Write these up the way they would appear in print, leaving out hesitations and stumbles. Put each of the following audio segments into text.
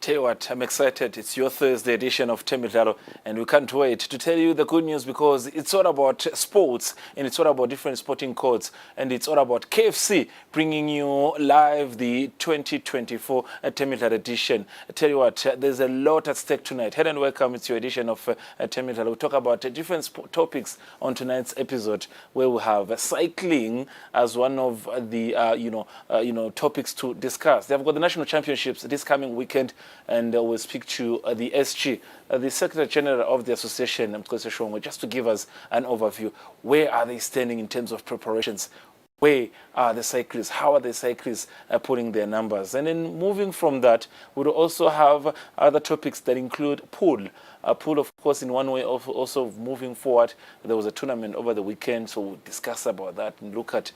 tell you what, I'm excited. It's your Thursday edition of Temidlalo, and we can't wait to tell you the good news because it's all about sports and it's all about different sporting codes, and it's all about KFC bringing you live the 2024 Temidlalo edition. I tell you what, there's a lot at stake tonight. Head and welcome. It's your edition of Temidlalo. We'll talk about different topics on tonight's episode, where we have cycling as one of the topics to discuss. They've got the national championships this coming weekend, and we'll speak to the SG, the Secretary General of the Association, just to give us an overview. Where are they standing in terms of preparations? Where are the cyclists? How are the cyclists putting their numbers? And then moving from that, we'll also have other topics that include pool. Pool, of course, in one way of also moving forward. There was a tournament over the weekend, so we'll discuss about that and look at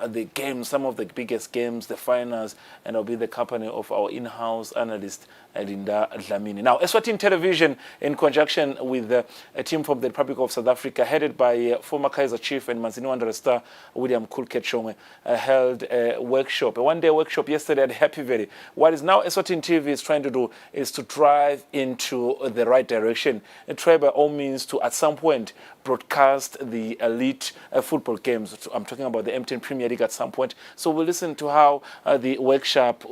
the games, some of the biggest games, the finals, and I'll be the company of our in-house analyst, Linda Dlamini. Now, Eswatini Television, in conjunction with a team from the Republic of South Africa, headed by former Kaizer Chief and Manzini Wanderers star William Kulketshongwe, held a workshop, a one-day workshop yesterday at Happy Valley. What is now Eswatini TV is trying to do is to drive into the right direction and try by all means to, at some point, broadcast the elite football games. I'm talking about the M10 Premier League at some point. So we'll listen to how the workshop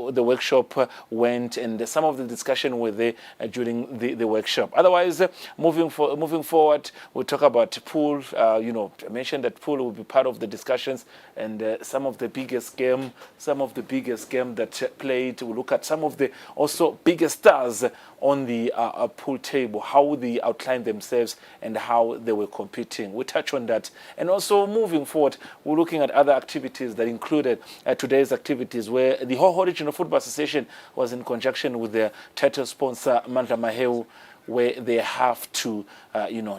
went and some of the discussion were there during the workshop. Otherwise, moving forward, we'll talk about pool. I mentioned that pool will be part of the discussions, and some of the biggest game that played. We'll look at some of the also biggest stars on the pool table, how they outlined themselves and how they were competing. We'll touch on that. And also moving forward, we're looking at other activities that included today's activities, where the whole Regional Football Association was in conjunction with their title sponsor, Mandla Maheu, where they have to,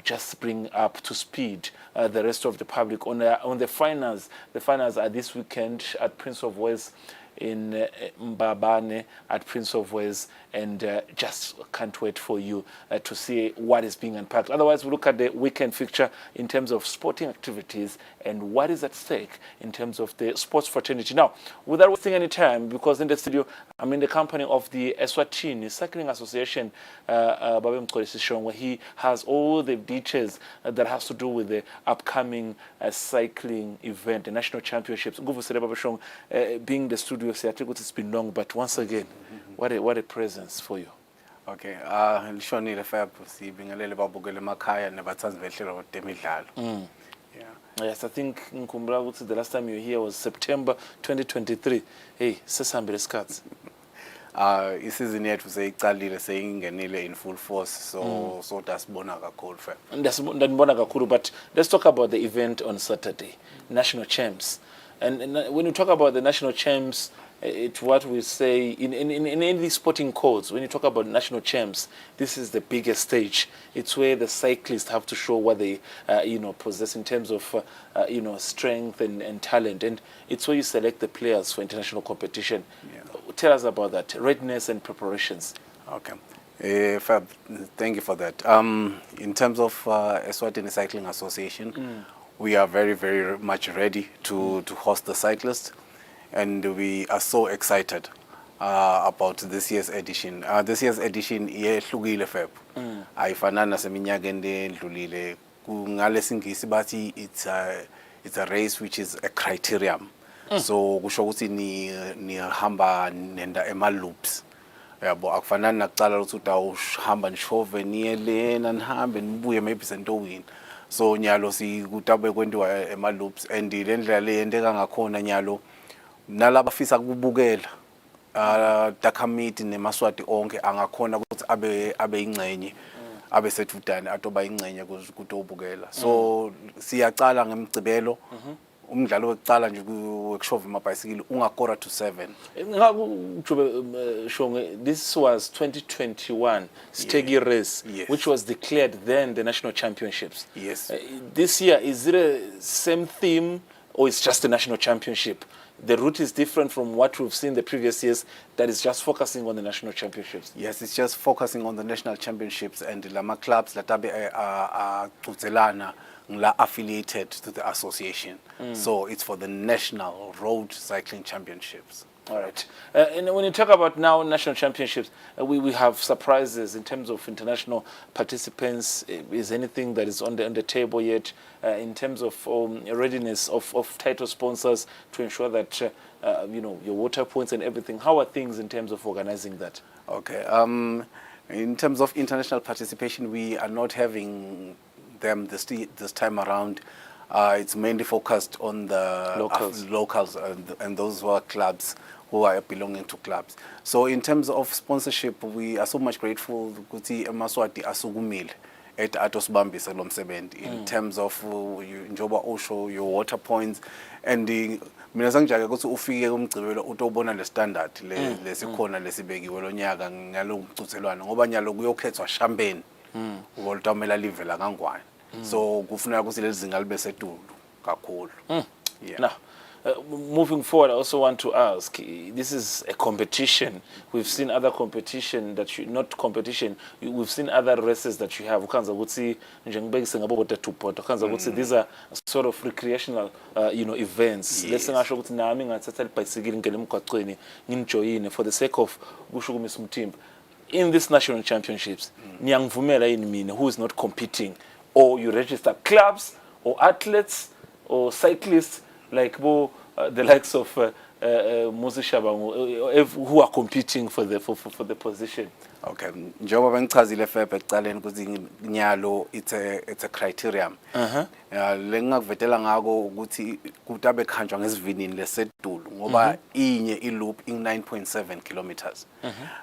just bring up to speed the rest of the public on the finals. The finals are this weekend at Prince of Wales, in Mbabane at Prince of Wales, and just can't wait for you to see what is being unpacked. Otherwise, we look at the weekend fixture in terms of sporting activities and what is at stake in terms of the sports fraternity. Now, without wasting any time, because in the studio, I'm in the company of the Eswatini Cycling Association, where he has all the details that has to do with the upcoming cycling event, the national championships. Being the studio, I think it's been long, but once again, what a presence for you. Okay, lishonile Fab, sibingelele babukele emakhaya nabathanzi behlelo Temidlalo. Yes, I think the last time you were here was September 2023. Hey, sesihambile isikhathi. Isizini yethu seyiqalile seyingenile in full force, so dasibona kakhulu Fab. Ndasibona kakhulu, but let's talk about the event on Saturday, national champs. And when you talk about the national champs, it's what we say in any sporting codes. When you talk about national champs, this is the biggest stage. It's where the cyclists have to show what they possess in terms of strength and talent, and it's where you select the players for international competition. Tell us about that readiness and preparations. Okay, Fab, thank you for that. In terms of Eswatini Cycling Association, we are very, very much ready to host the cyclists, and we are so excited about this year's edition. This year's edition iyehlukile Feb. Ayifanani naseminyakeni endlulile. Ngale singisi bathi it's a race which is a criterium. So kusho ukuthi ni hamba nenda ema loops. Yabo akufanani nakucala ukuthi utawuhamba nishove niyelena nihambe nibuye maybe sentowini. So nyalo sikutabe kwenziwa ema loops, and le ndlela le yendeka ngakhona nyalo nalaba fisa kubukela takamiti nemaswati onke angakhona ukuthi abe ingcenye abe sethudane atoba ingcenye kutobukela. So siyacala ngemgcibelo umdlalo wokucala nje workshop amabhayisikili ungakora to 7. This was 2021 Stegi race, which was declared then the national championships. Yes. This year, is it a same theme or it's just the national championship? The route is different from what we've seen the previous years, that is just focusing on the national championships. Yes, it's just focusing on the national championships, and lama clubs latabe Tutselana affiliated to the association. So it's for the national road cycling championships. All right. And when you talk about now national championships, we have surprises in terms of international participants. Is anything that is on the table yet in terms of readiness of title sponsors to ensure that your water points and everything? How are things in terms of organizing that? Okay. In terms of international participation, we are not having them this time around. It's mainly focused on the locals and those who are clubs, who are belonging to clubs. So in terms of sponsorship, we are so much grateful ukuthi eMaswati asukumile at atosibambise lo msebenzi in terms of njoba usho your water points and mina sangijake ukuthi ufike kumgcibelo utobona le standard lesikhona lesibekiwe lo nyaka ngalo mcuthelwana ngoba nyalo kuyokhethwa champagne uboltamela live la kangwane so kufuneka ukuthi lezinga libe setulu kakhulu. Yeah. Now, moving forward, I also want to ask, this is a competition. We've seen other competition that not competition, we've seen other races that you have. These are sort of recreational, events. Let's say for the sake of in these national championships, who is not competing, or you register clubs or athletes or cyclists like the likes of Musi Shabangu, who are competing for the position. Okay, njengoba bengichazile Feb ekuqaleni ukuthi nyalo it's a criterion. Lengakuvetela ngako ukuthi kutabe khanjwa ngesivinini lesedulu ngoba inye iloop in 9.7 kilometers.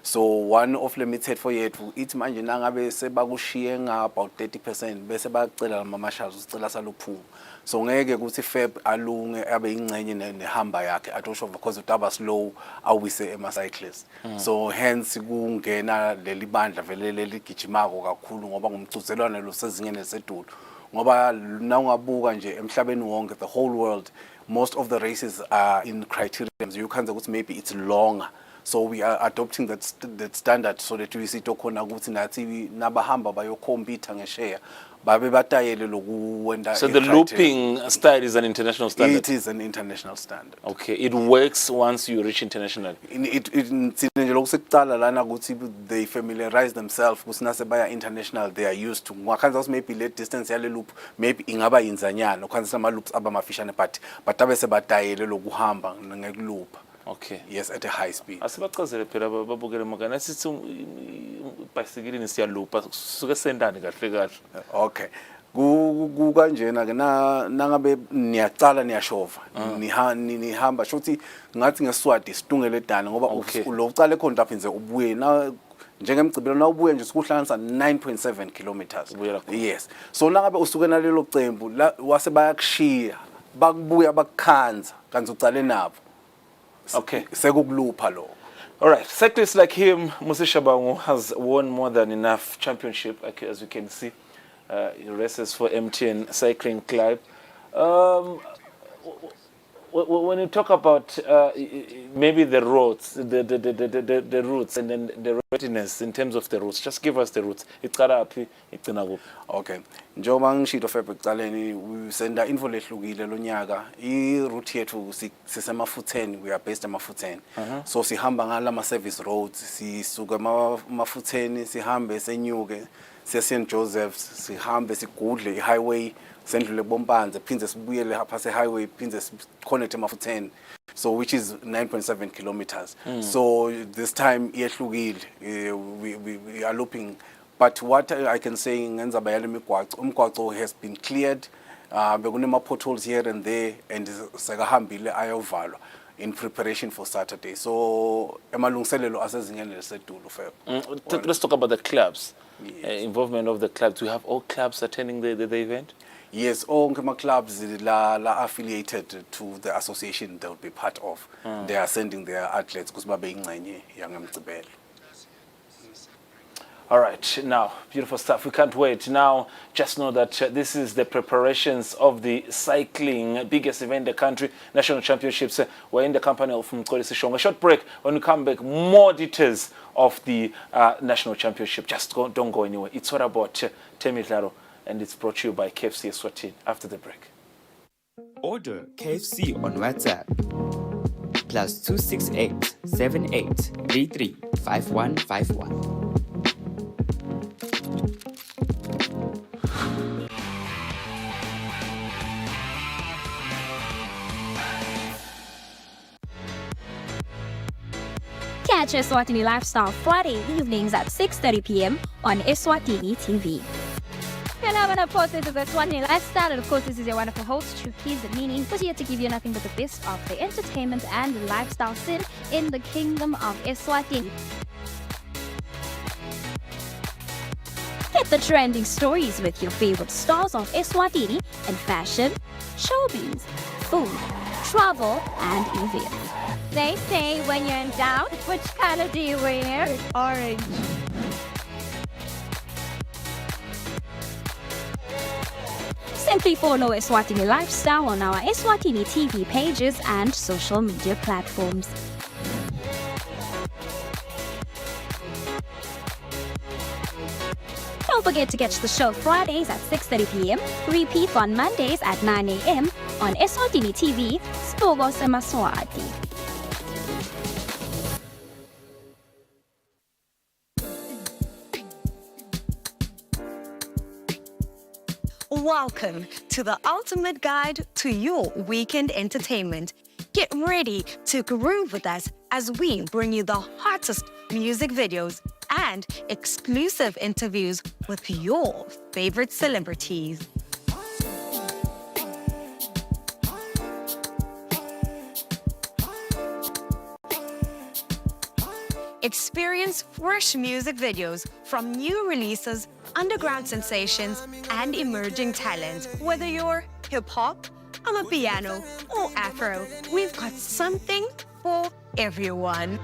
So one of limited for yethu ithi manje nangabe sebakushiye nga about 30% bese bacela ama marshals ucela saluphuma. So ngeke ukuthi Feb alunge abe ingcenye nehamba yakhe atosho because utaba slow awise ema cyclists. So hence kungena leli bandla vele leligijimako kakhulu ngoba ngumcuzelwana lo sezingene lesedulu ngoba na ungabuka nje emhlabeni wonke the whole world most of the races are in criterions you can say ukuthi maybe it's longer. So we are adopting that standard so that we see tokhona ukuthi nathi nabahamba bayocompete ngeshare babe batayele lokuwenda. So the looping style is an international standard. It is an international standard. Okay, it works once you reach international. Nje lokusekuqala lana ukuthi they familiarize themselves kusina sebaya international they are used to. Ngakhanza maybe le distance yale loop maybe ingaba yinzanyana okhanza ama loops abamafishane but abe sebatayele lokuhamba ngekuloop. Okay. Yes, at a high speed. Asibachazele phela babukele magana sithi bicycle siyalupa suke sendane kahle kahle. Okay. Ku kanjena ke nangabe niyacala niyashova nihamba shothi ngathi ngeSwati sidungele dana ngoba lo ucala khona lapha ubuye na njengemgcibelo na ubuye nje sikuhlanganisa 9.7 kilometers. Yes. So nangabe usuke nalelo cembu wase bayakushiya bakubuya bakukhanza kanti ucale nabo. Okay. All right. Cyclists like him, Musi Shabangu, has won more than enough championship, as you can see. He races for MTN Cycling Club. When you talk about maybe the roads, the routes, and then the readiness in terms of the routes, just give us the routes. Okay. Njoba ngishito Feb ekuqaleni we senda info lehlukile lo nyaka. I-route yethu sisemafuteni, we are based emafuteni. So sihamba ngala ma service roads, sisuka emafuteni, sihambe senyuke, siya St Joseph's, sihambe sigudle i-highway. Sendlule Bombanze, phindze sibuyele phase highway, phindze connect emafuteni. So which is 9.7 kilometers. So this time yehlukile we are looping. But what I can say ngenza bayale umgwaqo has been cleared. Bekunema potholes here and there and sekahambile ayovalwa in preparation for Saturday. So emalungiselelo asezingene lesedulu Feb. Let's talk about the clubs. Yes. Involvement of the clubs. Do you have all clubs attending the event? Yes, all clubs la affiliated to the association they will be part of. They are sending their athletes because babe ingcenye yangemgcibelo. All right, now, beautiful stuff. We can't wait. Now, just know that this is the preparations of the cycling biggest event in the country, National Championships. We're in the company of Mkolisi Shonga. A short break. When we come back, more details of the National Championship. Just don't go anywhere. It's all about Temidlalo, and it's brought to you by KFC Eswatini after the break. Order KFC on WhatsApp +268 7833 5151. Catch Eswatini Lifestyle Friday evenings at 6:30 p.m. on Eswatini TV. Hello, and of course, this is Eswatini Lifestyle, and of course, this is your wonderful host, Chukiz Meaning, who's here to give you nothing but the best of the entertainment and lifestyle scene in the kingdom of Eswatini. Get the trending stories with your favorite stars of Eswatini in fashion, showbiz, food, travel, and events. They say when you're in doubt, which color do you wear? Orange. Simply follow Eswatini Lifestyle on our Eswatini TV pages and social media platforms. Don't forget to catch the show Fridays at 6:30 p.m., repeat on Mondays at 9 a.m. on Eswatini TV, Spogo Semaswati. Welcome to the ultimate guide to your weekend entertainment. Get ready to groove with us as we bring you the hottest music videos and exclusive interviews with your favorite celebrities. Experience fresh music videos from new releases, underground sensations, and emerging talent. Whether you're hip-hop, amapiano, or afro, we've got something for everyone.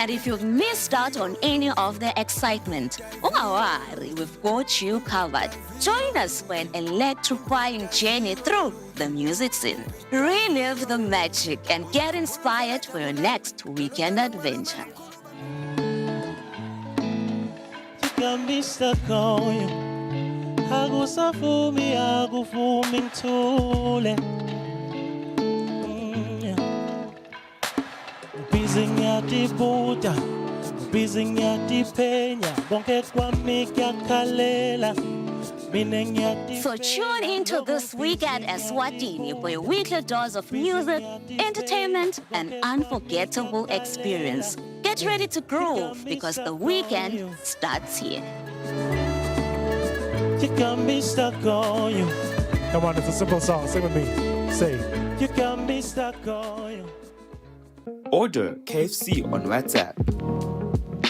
And if you've missed out on any of the excitement, don't worry, we've got you covered. Join us for an electrifying journey through the music scene. Relive the magic and get inspired for your next weekend adventure. You got me stuck on you. Agusafumi, agufumi ntule. Bizinyati buta, bizinyati penya, bonke kwami kyakalela. So tune into This Week at Eswatini for your weekly dose of music, entertainment, and unforgettable experience. Get ready to groove because the weekend starts here. You got me stuck on you. Come on, it's a simple song. Sing with me. Say, You got me stuck on you. Order KFC on WhatsApp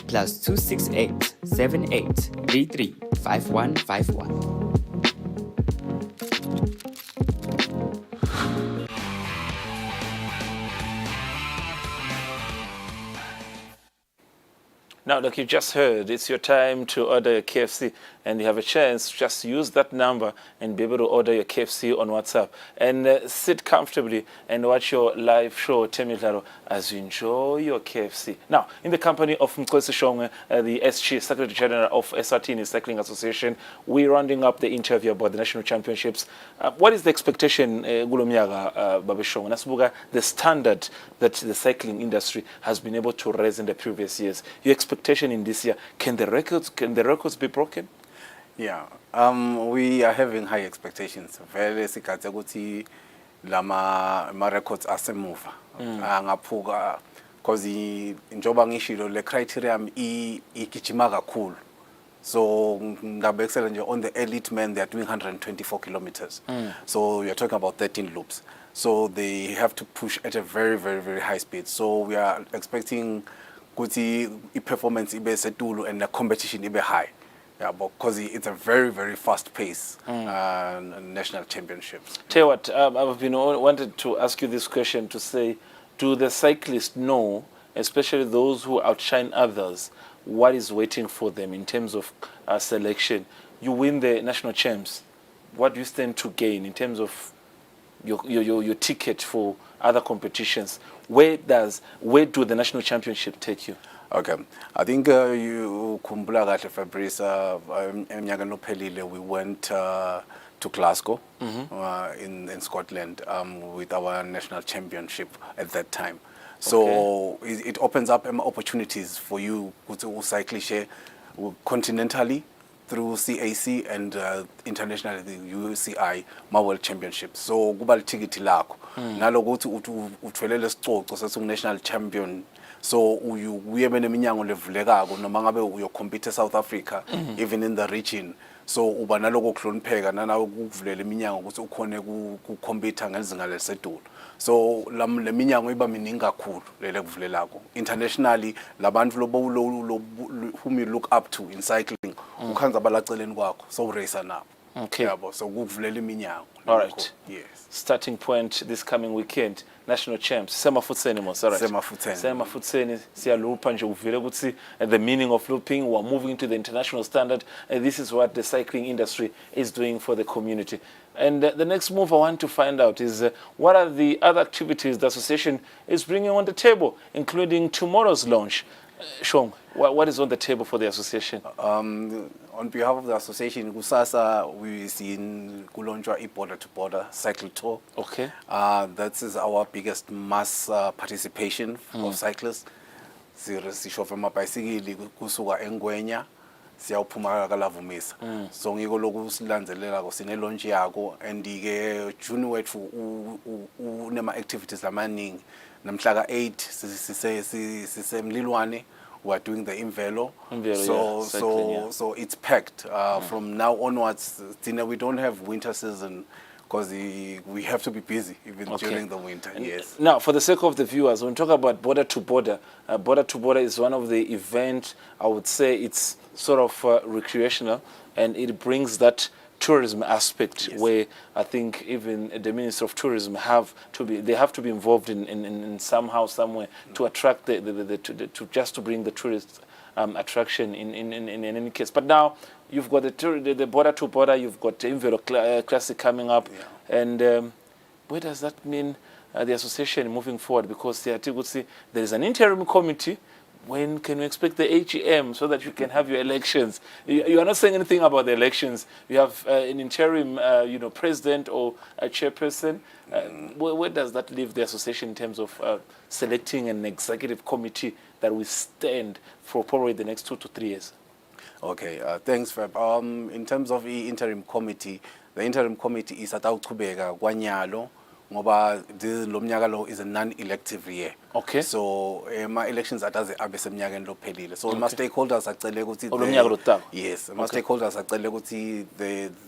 +268 7833 5151. Now, like you just heard, it's your time to order your KFC, and you have a chance to just use that number and be able to order your KFC on WhatsApp and sit comfortably and watch your live show, Temidlalo, as you enjoy your KFC. Now, in the company of Mkosi Shongwe, the SG, Secretary General of Eswatini Cycling Association, we're rounding up the interview about the national championships. What is the expectation, Gulomyaga Babeshong, Nasubuga, the standard that the cycling industry has been able to raise in the previous years? Your expectation in this year, can the records be broken? Yeah, we are having high expectations. Very sikhathi ukuthi lama records asemuva angaphuka because njoba ngishilo le criteria igijima kakhulu. So ngabexela nje on the elite men they are doing 124 kilometers. So we are talking about 13 loops. So they have to push at a very, very, very high speed. So we are expecting ukuthi performance ibe setulu and the competition ibe high. Yeah, because it's a very, very fast pace national championships. Tell you what, I've been wanted to ask you this question to say, do the cyclists know, especially those who outshine others, what is waiting for them in terms of selection? You win the national champs. What do you stand to gain in terms of your ticket for other competitions. Where do the national championship take you? Okay, I think you kumbula kahle Fabrice, emnyakeni ophelile we went to Glasgow in Scotland with our national championship at that time. So it opens up opportunities for you to cycle continentally through CAC and internationally the UCI World Championships. So kuba ticket lakho nalokuthi uthelele isicoco sesu national champion. So uye beneminyango levulekako noma ngabe uyocompete eSouth Africa even in the region. So uba naloko kuhlonipheka nanawe kuvulela iminyango ukuthi ukhone kucompete ngezinga lesedulu. So leminyango iba miningi kakhulu lele kuvulelako. Internationally labantu whom you look up to in cycling ukhanza balaceleni kwakho so racer nabo. Okay. Yabo so kuvulela iminyango. All right. Yes. Starting point this coming weekend, national champs. Semafutseni mos, all right. Semafutseni siyalupha nje uvile ukuthi the meaning of looping, we're moving to the international standard, and this is what the cycling industry is doing for the community. And the next move I want to find out is what are the other activities the association is bringing on the table, including tomorrow's launch. Shong, what is on the table for the association? On behalf of the association, kusasa we seen kulonjwa border to border cycle tour. Okay. That is our biggest mass participation of cyclists. Sisho from bicycle kusuka eNgwenya siyawuphuma kaLavumisa. So ngiko lokhu silandzelela ko sine launch yako and ke June wethu unema activities lamaningi. Namhla ka8 sisemlilwane. We are doing the Imvelo. So it's packed. From now onwards, we don't have winter season because we have to be busy even during the winter. Yes. Now, for the sake of the viewers, when we talk about border to border is one of the events, I would say it's sort of recreational, and it brings that tourism aspect where I think even the Minister of Tourism have to be involved in somehow, somewhere to attract to bring the tourist attraction in any case. But now you've got the border to border, you've got the Imvelo Classic coming up, and where does that mean the association moving forward? Because there is an interim committee. When can we expect the AGM so that you can have your elections? You are not saying anything about the elections. You have an interim, president or a chairperson. Where does that leave the association in terms of selecting an executive committee that will stand for probably the next 2 to 3 years? Okay, thanks, Fab. In terms of the interim committee is at Autubega, Guanyalo. Ngoba lo mnyaka lo is a non-elective year. Okay. So my elections ataze abesemnyakeni lophelile. So my stakeholders acele ukuthi yes, my stakeholders acele ukuthi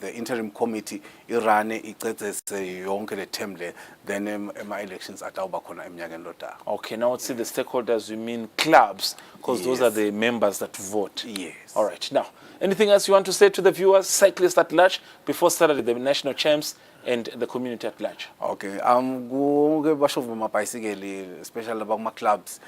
the interim committee irane icecese yonke le term le, then my elections atawuba khona emnyakeni lotaka. Okay, now let's see the stakeholders, you mean clubs, because those are the members that vote. Yes. All right. Now, anything else you want to say to the viewers, cyclists at large, before Saturday, the national champs and the community at large? Okay, basho my bicycle, especially about my clubs,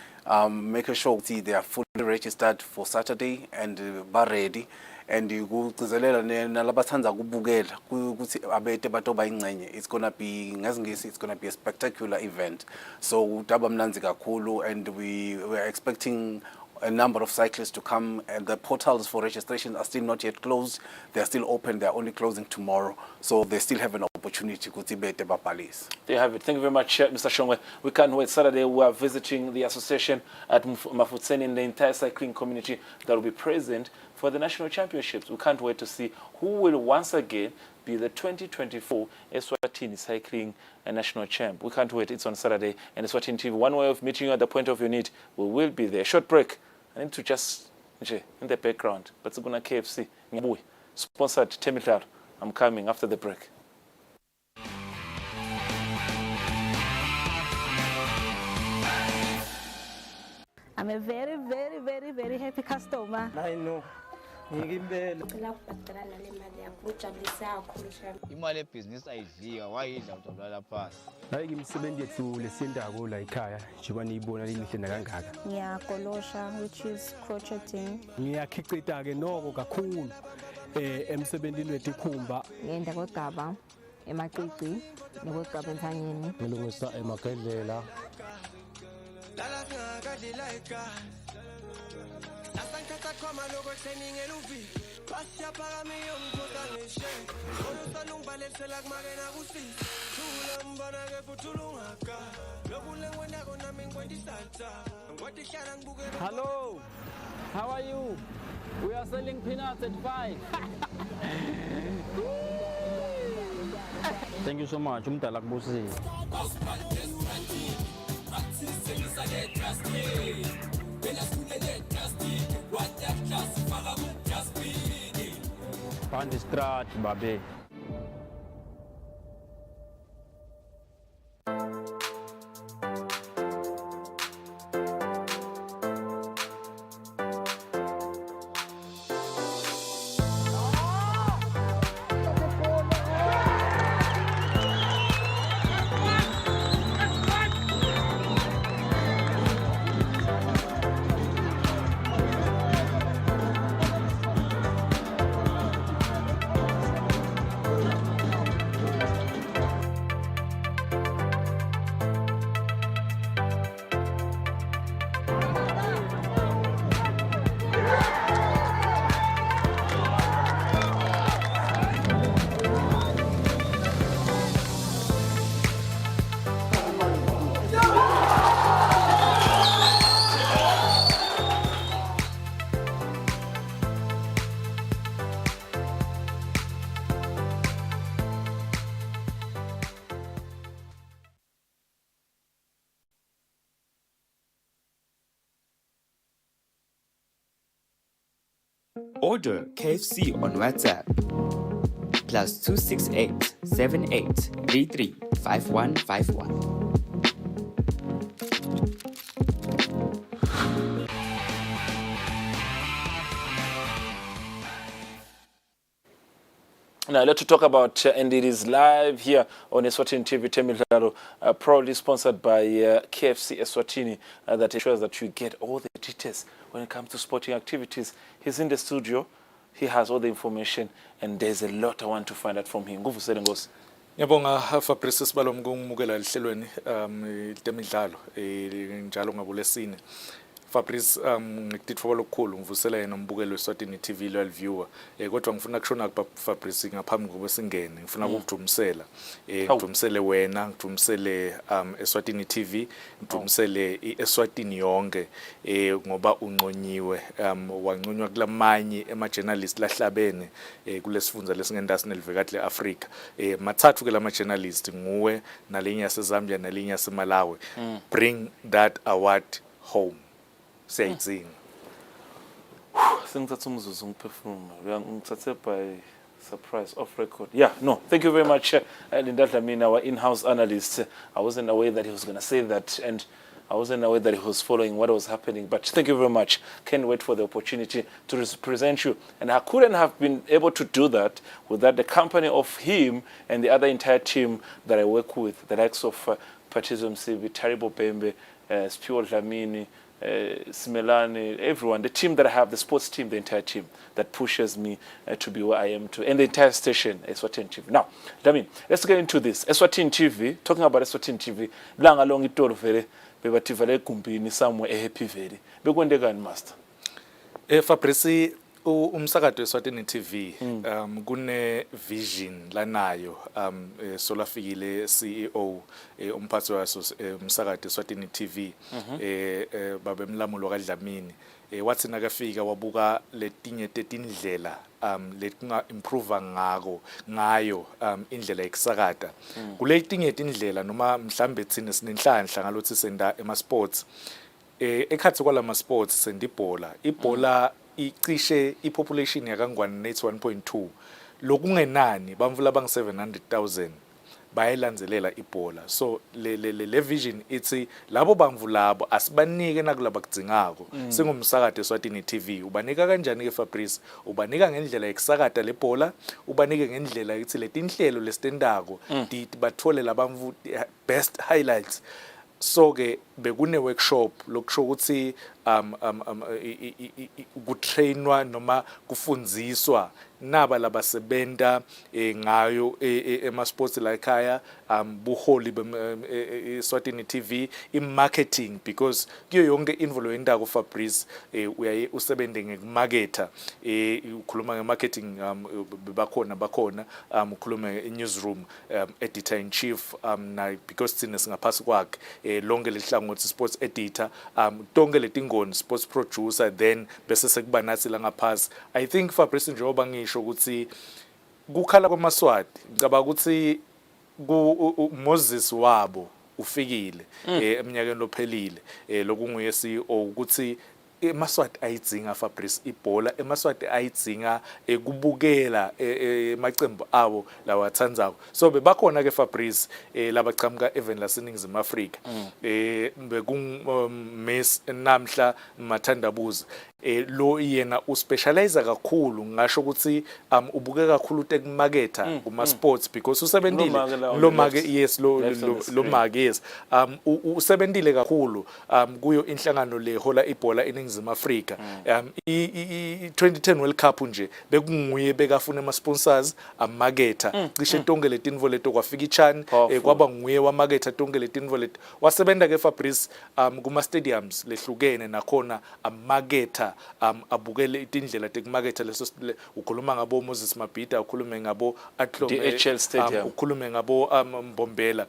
make sure they are fully registered for Saturday and bar ready. And you go to the nalabatanza kubugela kuthi abete batoba ingcenye. It's gonna be a spectacular event. So utaba mnanzi kakhulu, and we are expecting a number of cyclists to come, and the portals for registration are still not yet closed. They are still open. They are only closing tomorrow, so they still have an opportunity to be bapalis. There you have it. Thank you very much, Mr. Shongwe. We can't wait. Saturday we are visiting the association at Mafutseni and the entire cycling community that will be present for the national championships. We can't wait to see who will once again be the 2024 Eswatini cycling national champ. We can't wait. It's on Saturday, and Eswatini TV, one way of meeting you at the point of your need. We will be there. Short break. I need to just in the background, but it's going to KFC. Sponsored Temidlalo. I'm coming after the break. I'm a very, very, very, very happy customer. I know. Imali ebhizinisi ayidlika wayidla utolala phansi. Hayi ngimsebenzi yethu lesindako la ekhaya njengoba niyibona limihle nakangaka. Ngiyagolosha, which is crocheting. Ngiyakhicita ke noko kakhulu emsebenzini wethu ikhumba. Ngenda kodaba emacicwi nokwegqabenthanyeni. ngilungisa emagedlela. Hello, how are you? We are selling peanuts at 5. Thank you so much. Umdala kubusi. Find the strat, babe. Order KFC on WhatsApp +268 78 33 5151. Now let's talk about, and it is live here on Eswatini TV, Temidlalo, proudly sponsored by KFC Eswatini, that ensures that you get all the details when it comes to sporting activities. He's in the studio, he has all the information, and there's a lot I want to find out from him. Nguvusele. Ngiyabonga Fabrice Sibalo ngumukela lihlelweni Temidlalo njalo ngabulesine. Fabrice ngikutitfola lokukhulu ngivusela yena umbukelo weSwatini TV loyal viewer kodwa ngifuna kushona Fabrice ngaphambi kokuba singene ngifuna ukudumisela ngidumisele wena ngidumisele eSwatini TV ngidumisele iEswatini yonke ngoba unqonyiwe wanconywa kulamanye ema-journalist lahlabene kulesifundza lesingentasi nelivekati leAfrika mathathu ke lama-journalist nguwe nalinye yaseZambia nalinye yaseMalawi. Bring that award home. Siyayidzinga. Sengithatha umzuzu ngiphefumula ngithathe by surprise off record. Yeah, no, thank you very much, Linda Dlamini, our in-house analyst. I wasn't aware that he was going to say that, and I wasn't aware that he was following what was happening, but thank you very much. Can't wait for the opportunity to represent you. And I couldn't have been able to do that without the company of him and the other entire team that I work with, the likes of Patrice Msibi, Taribo Bembe, Spio Dlamini, Simelani, everyone, the team that I have, the sports team, the entire team that pushes me to be where I am to, and the entire station, Eswatini TV. Now, let's get into this. Eswatini TV, talking about Eswatini TV, langa long itolo vele, bebati vele kumpini somewhere happy vele. Bekwendekani master? Fabrice umsakazo weSwatini TV kune vision lanayo solafikile CEO umphathi waso umsakazo weSwatini TV babemlamulo kaDlamini wathi nakafika wabuka letinye tetindlela letinga improve ngayo indlela yekusakata kuletinye tindlela noma mhlambe thina sinenhlanhla ngalothi senda ema sports ekhathi kwalama sports sendibhola ibhola icishe ipopulation yakangwane net 1.2 lokungenani bamvula bang 700,000 bayilandzelela ibhola. So le vision ithi labo bamvulabo asibanike nakulaba kudzingako singumsakazo weSwatini TV ubanika kanjani ke Fabrice ubanika ngendlela yekusakata lebhola ubanike ngendlela ukuthi letinhlelo lesitendako bathole labamvu best highlights. So ke bekune workshop lokusho ukuthi kutrainwa noma kufundziswa naba labasebenta ngayo ema-sports la ekhaya buholi Eswatini TV i-marketing because kuyo yonke involve yendako Fabrice uyaye usebente ngekumaketha ukhuluma nge-marketing bakhona ukhuluma nge-newsroom editor in chief na because thina singaphasi kwakhe lonke lehlangothi sports editor tonke letingoni sports producer then bese sekuba nathi la ngaphasi. I think Fabrice njengoba ngisho ukuthi kukhala kwamaswati ngicabanga ukuthi Moses wabo ufikile eminyakeni lophelile lokunguye CEO ukuthi emaswati ayidzinga Fabrice ibhola emaswati ayidzinga kubukela emacembu abo lawathandzako so bebakhona ke Fabrice labachamka even laseningizimu Afrika Miss namhla Mathandabuza lo yena uspecialize kakhulu ngisho ukuthi ubuke kakhulu tekumaketha kuma sports because usebentile lo make yes lo make yes usebentile kakhulu kuyo inhlangano le hola ibhola eningizimu Afrika i2010 World Cup nje bekunguye bekafuna ama sponsors amaketha cishe tonke letinvo leto kwafika iChan kwaba nguye wamaketha tonke letinvo leto wasebenza ke Fabrice kuma stadiums lehlukene nakhona amaketha abukele itindlela tekumaketha leso ukhuluma ngabo Moses Mabhida ukhulume ngabo DHL Stadium ukhulume ngabo Mbombela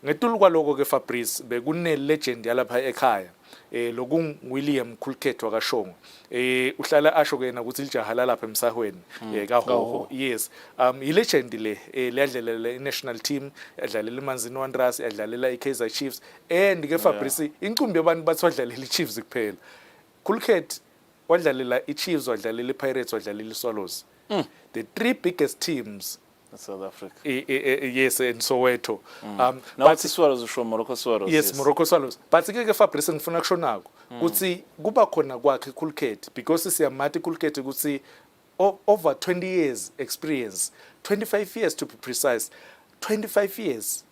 ngetulu kwaloko ke Fabrice bekune legend yalapha ekhaya lokung William Khulkhet wakashongo uhlala asho kena ukuthi lijaha lapha emsahweni kaHoho yes ilegend le liyadlalela i-national team yadlalela iManzini Wanderers yadlalela iKaizer Chiefs and ke Fabrice incumbi yabantu bathi wadlalela iChiefs kuphela Khulkhet wadlalela iChiefs wadlalela iPirates wadlalela iSwallows the three biggest teams South Africa yes and Soweto now it's Swallows from Morocco Swallows yes Morocco Swallows but ke Fabrice ngifuna kushonako ukuthi kuba khona kwakhe Khulkhet because siyamathi Khulkhet ukuthi over 20 years experience 25 years to be precise 25 years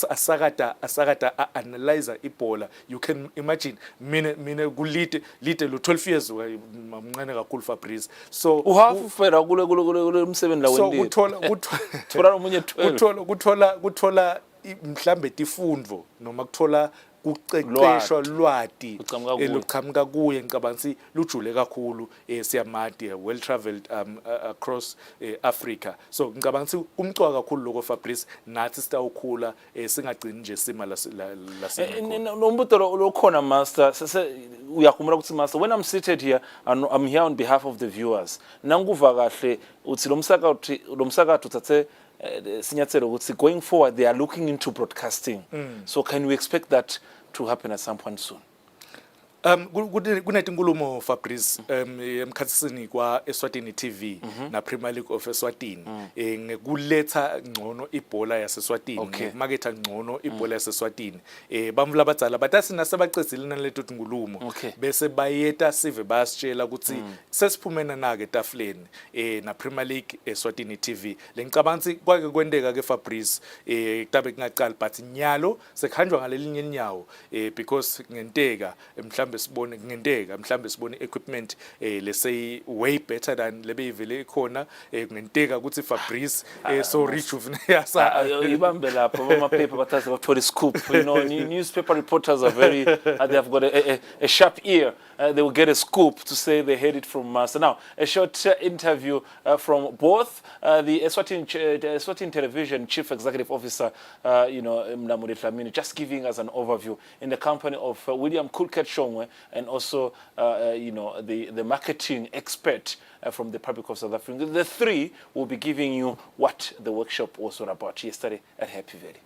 asakata analyzer ibhola you can imagine mina kulite lo 12 years mamncane kakhulu Fabrice so uhafu fera kule umsebenzi la wendile so uthola omunye 12 kuthola mhlambe tifundvo noma kuthola kuceceshwa lwati eluqhamuka kuye ngicabanga ukuthi lujule kakhulu siyamadi well traveled across Africa so ngicabanga ukuthi kumcwa kakhulu lokho Fabrice nathi sitawukhula singagcini nje sima la nombuto lokhona master uyakhumbula ukuthi master when I'm seated here I'm here on behalf of the viewers nanguva kahle uthi lo msakathi uthathe sinyathelo ukuthi going forward they are looking into broadcasting so can we expect that to happen at some point soon kunezinkulumo Fabrice emkhathini kwa Eswatini TV na Premier League of Eswatini ngekuletha ngcono ibhola yaseSwatini ngemaketha ngcono ibhola yaseSwatini bamvula abadzala bathi nasebacedzile naleto tinkulumo bese bayeta sive bayasitshela ukuthi sesiphumena nake etafuleni na Premier League Eswatini TV lengicabanga ukuthi kwake kwendeka ke Fabrice kutabe kungaqala but nyalo sekhanjwa ngalelinye inyawo because ngenteka mhlambe sibone equipment let's say way better than lebeyivele ikhona ngenteka ukuthi Fabrice so rejuvenate ibambe lapho amapaper bathatha bathola scoop you know newspaper reporters are very they have got a sharp ear they will get a scoop to say they heard it from us. Now a short interview from both the Eswatini Television Chief Executive Officer Mlamuli Dlamini just giving us an overview in the company of William Khulkhet Shongwe and also the marketing expert from the Republic of South Africa. The three will be giving you what the workshop was all about yesterday at Happy Valley.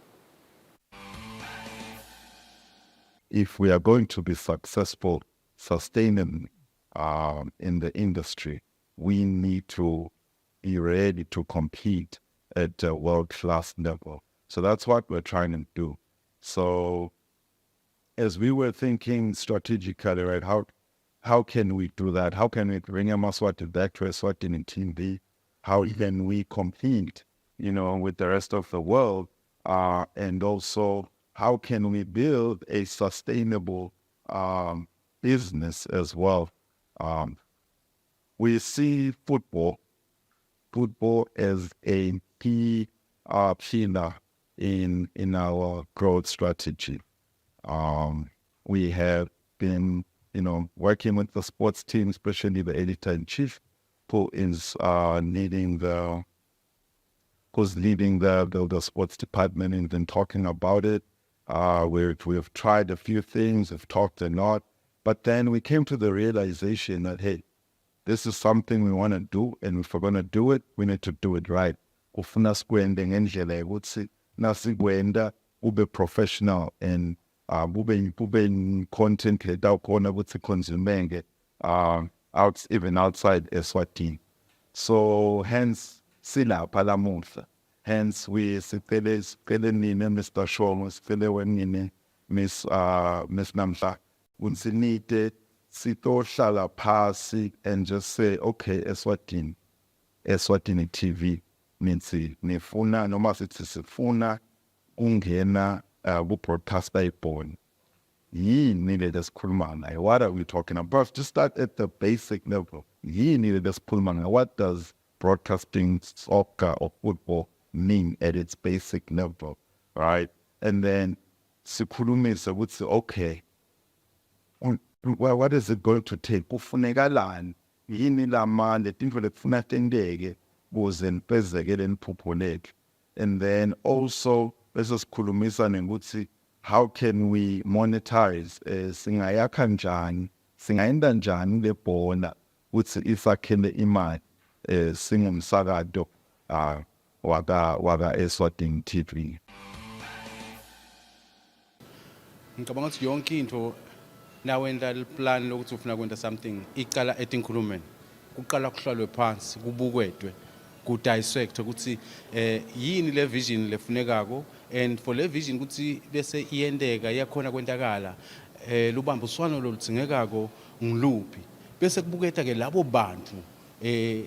If we are going to be successful sustainably in the industry, we need to be ready to compete at a world-class level. So that's what we're trying to do. So as we were thinking strategically, right, how can we do that? How can we bring Eswatini back to Eswatini TV? How can we compete, with the rest of the world? And also, how can we build a sustainable business as well. We see football as a key pillar in our growth strategy. We have been, working with the sports team, especially the editor-in-chief, who is leading the sports department and been talking about it. We've tried a few things, we've talked a lot, but then we came to the realization that, hey, this is something we want to do, and if we're going to do it, we need to do it right. Kufuna sikwende ngendlela yokuthi nasikwenda ube professional and ube content creator ukhona ukuthi consumenge even outside Eswatini. So hence silapha lamuhla. Hence we sicele nina Mr. Shongo, sicele wenine Miss Namhla, unsinite sitohlala phasi and just say, okay, Eswatini TV nithi nifuna noma sithi sifuna ungena ku-broadcaster ibhoni. Yini le lesikhuluma ngayo? What are we talking about? Just start at the basic level. Yini le lesikhuluma ngayo? What does broadcasting soccer or football mean at its basic level, right? And then sikhulumise ukuthi, okay, well, what is it going to take? Kufunekalani? Yini lama letinto lekufuna tendeke kuze nifezeke leniphupho lethu? And then also bese sikhulumisa ngokuthi how can we monetize, singayakha njani, singayenda njani le bhona ukuthi isakhele imali singumsakado waka Eswatini TV. Ngicabanga ukuthi yonke into nawenda iplan lokuthi ufuna kwenta something iqala etinkhulumeni. Kuqala kuhlalwe phansi, kubukwetwe, ku-dissect ukuthi yini le vision lefunekako, and for le vision ukuthi bese iyendeka yakhona kwentakala lubambiswano loludzingekako ngiluphi, bese kubuketa ke labo bantu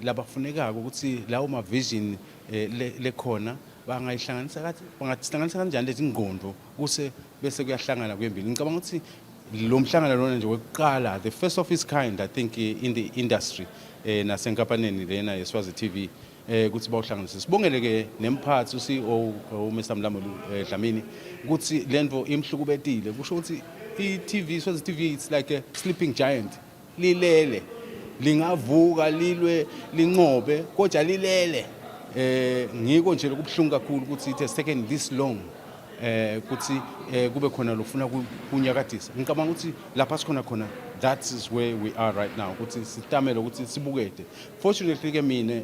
labafunekako ukuthi lawo ma vision lekhona bangayihlanganisa bangahlanganisa kanjani lezi ngqondo kuse bese kuyahlangana kwembili. Ngicabanga ukuthi lo mhlangano lona nje wokuqala, the first of its kind, I think, in the industry nasenkampanini lena yeSwazi TV ukuthi bawuhlanganise. Sibongele ke nemphathi uCEO uMr Mlamuli Dlamini ukuthi lento imhlukubetile, kusho ukuthi iTV Swazi TV it's like a sleeping giant, lilele lingavuka lilwe linqobe kodwa lilele. Ngiko nje lokubhlungu kakhulu ukuthi it has taken this long ukuthi kube khona lofuna kunyakadisa. Ngicabanga ukuthi lapha sikhona khona, that is where we are right now, ukuthi sitamele ukuthi sibukete. Fortunately ke mina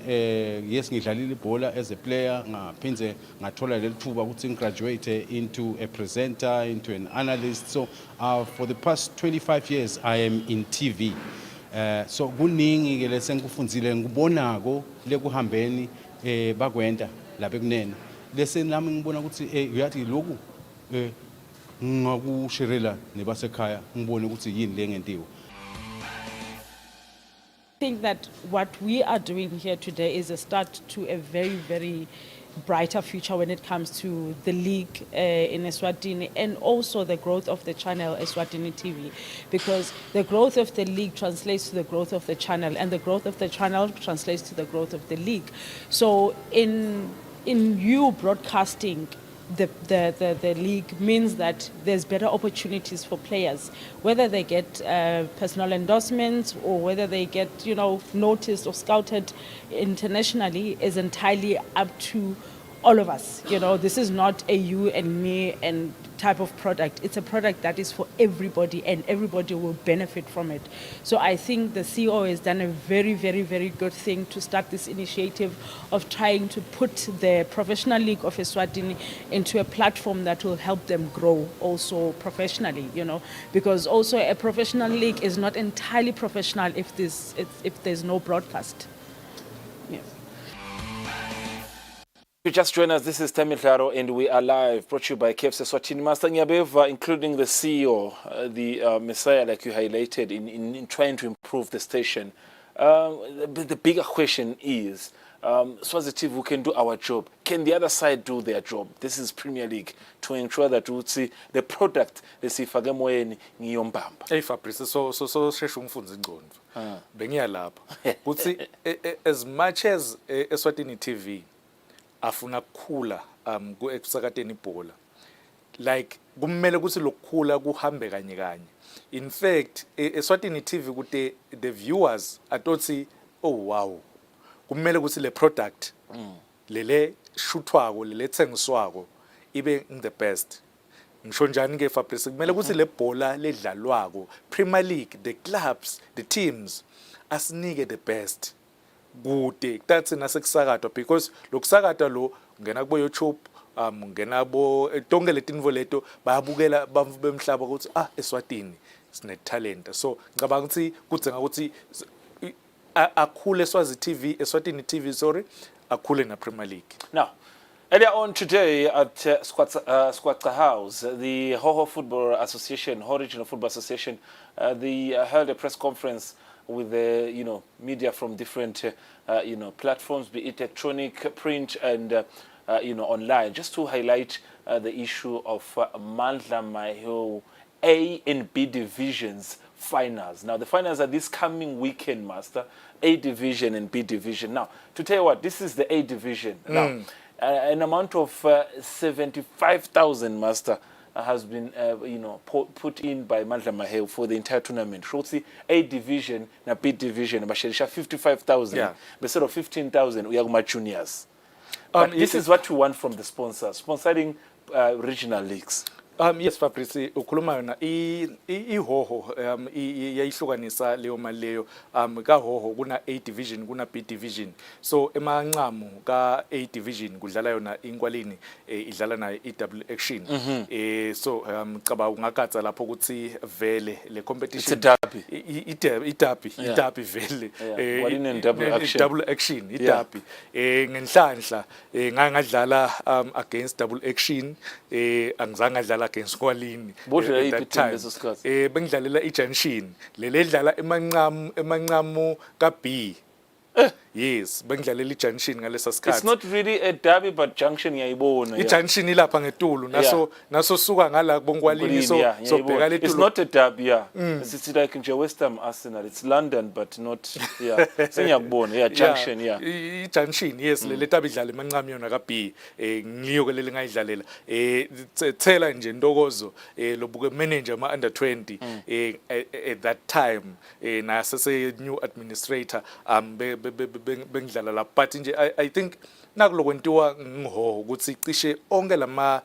yes ngidlalile ibhola as a player, ngaphindze ngathola leli thuba ukuthi ngigraduate into a presenter, into an analyst. So for the past 25 years I am in TV. So kuningi ke lesengikufundzile ngibonako lekuhambeni bakwenda lapha kunene. Lese nami ngibona ukuthi uyathi lokhu ngakushirela nebasekhaya ngibone ukuthi yini le ngentiwe. I think that what we are doing here today is a start to a very, very brighter future when it comes to the league in Eswatini, and also the growth of the channel Eswatini TV, because the growth of the league translates to the growth of the channel, and the growth of the channel translates to the growth of the league. So in you broadcasting the league means that there's better opportunities for players, whether they get personal endorsements or whether they get noticed or scouted internationally is entirely up to all of us. This is not a you and me and type of product. It's a product that is for everybody, and everybody will benefit from it. So I think the CEO has done a very, very, very good thing to start this initiative of trying to put the professional league of Eswatini into a platform that will help them grow also professionally, because also a professional league is not entirely professional if there's no broadcast. Yes. You just joined us. This is Temidlalo, and we are live, brought to you by KFC Eswatini. Master Nyabeva, including the CEO, the Messiah, like you highlighted, in trying to improve the station. The bigger question is, Swazi TV, we can do our job. Can the other side do their job? This is Premier League, to ensure that we see the product lesifake emoyeni ngiyombamba. Hey Fabrice, so sheshe ungifundze ingqondo. Bengiya lapha. Kuthi as much as Eswatini TV afuna kukhula ekusakateni ibhola, like kumele ukuthi lokukhula kuhambe kanye kanye. In fact, Eswatini TV kuthi the viewers atothi, oh wow, kumele ukuthi le product lele shuthwako lele thengiswako ibe the best. Ngisho njani ke Fabrice, kumele ukuthi le bhola ledlalwako Premier League, the clubs, the teams asinike the best kude kuthi nasekusakatwa, because lokusakatwa lo ngena kubo YouTube, ngena bo tonke letinvo leto bayabukela bamvu bemhlaba ukuthi Eswatini sine talent. So ngicabanga ukuthi kudzenga ukuthi akhule Eswatini TV, sorry, akhule na Premier League. Now, earlier on today at Squatter House, the Hoho Football Association, Hoho Regional Football Association, they held a press conference with the media from different platforms, be it electronic, print, and online, just to highlight the issue of Mandla Maheo A and B divisions finals. Now, the finals are this coming weekend, Master. A division and B division. Now, to tell you what, this is the A division. Now, an amount of 75,000, Master, has been put in by Mandla Maheo for the entire tournament. Shortly, A division and B division, but 55,000. Yeah. Instead of 15,000, we have juniors. But this is what we want from the sponsors, sponsoring regional leagues. Yes Fabrice, ukhuluma yona ihoho yayihlukanisa leyo mali leyo ka hoho kuna A division kuna B division. So emanqamu ka A division kudlala yona inkwalini idlala na double action. So ngicaba ungakatsa lapho ukuthi vele le competition idabi vele double action idabi ngenhlanhla ngangadlala against double action angizange ngadlala against Kwalini at that time. Bengidlalela iJunction lele dlala emanqamu ka B. Yes, bengidlalela iJunction ngalesa sikhathi. It's not really a derby but Junction ngiyayibona. iJunction ilapha ngetulu naso suka ngala kubonkwalini so bheka letulu. It's not a derby, It's like nje West Ham Arsenal. It's London but not sengiyakubona Junction iJunction yes lele tabi idlala emanqamu yona ka B ngiyo ke lele ngayidlalela thela nje Ntokozo lobuke manager ma under 20 at that time na sese new administrator bengidlala la, but nje I think nakulokwentiwa ngiho ukuthi cishe onke lama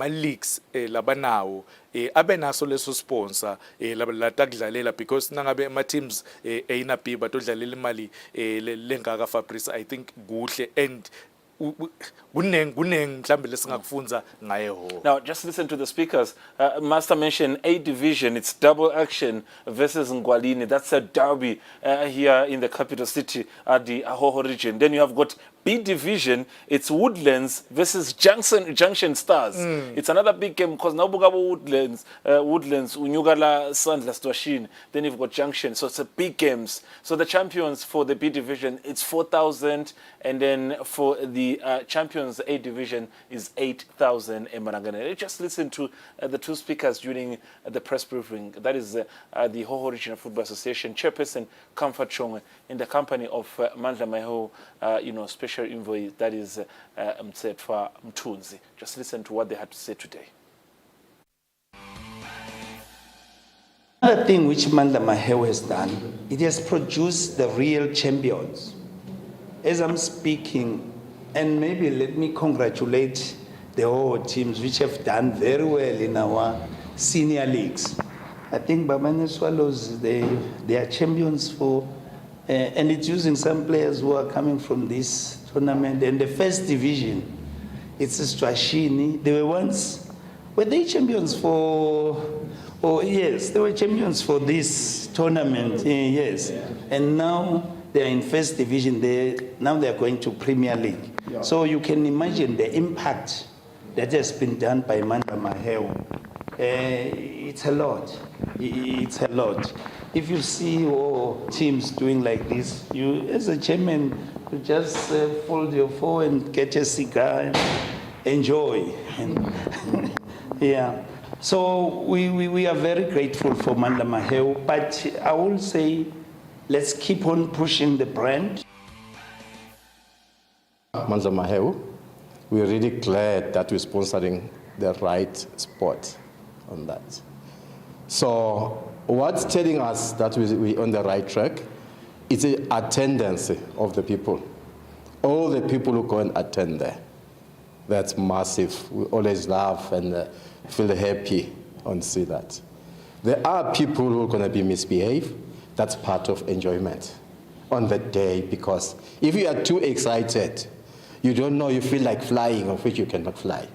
leagues labanawo abenaso leso sponsor latakudlalela, because nangabe ama teams ayina B batodlalela imali lengaka Fabrice, I think kuhle and now, just listen to the speakers. Master mentioned A division, it's double action versus Ngwalini. That's a derby here in the capital city at the Ahoho region. Then you have got B division, it's Woodlands versus Junction Stars. It's another big game because now Bugabo Woodlands, Unyugala, Sandla, Stwashin. Then you've got Junction. So it's a big games. So the champions for the B division, it's 4,000. And then for the champions A division is 8,000 in Marangana. Just listen to the two speakers during the press briefing. That is the Hoho Regional Football Association chairperson, Comfort Chong, in the company of Mandla Maheo, special envoy, that is Mtsetwa Mtunzi. Just listen to what they had to say today. Another thing which Mandla Maheo has done, it has produced the real champions. As I'm speaking, and maybe let me congratulate the whole teams which have done very well in our senior leagues. I think Bamane Swallows, they are champions for, and it's using some players who are coming from this tournament. And the first division, it's Eswatini. They were they champions for, yes, they were champions for this tournament, yes. And now they are in first division, now they are going to Premier League. So you can imagine the impact that has been done by Mandla Maheo It's a lot. It's a lot. If you see teams doing like this, you, as a chairman, you just fold your phone and get a cigar and enjoy. And yeah. So we are very grateful for Mandla Maheu, but I will say, let's keep on pushing the brand. Mandla Maheu, we're really glad that we're sponsoring the right sport on that. So what's telling us that we're on the right track is the attendance of the people. All the people who go and attend there. That's massive. We always laugh and feel happy on see that. There are people who are going to be misbehave. That's part of enjoyment on the day, because if you are too excited, you don't know, you feel like flying, of which you cannot fly.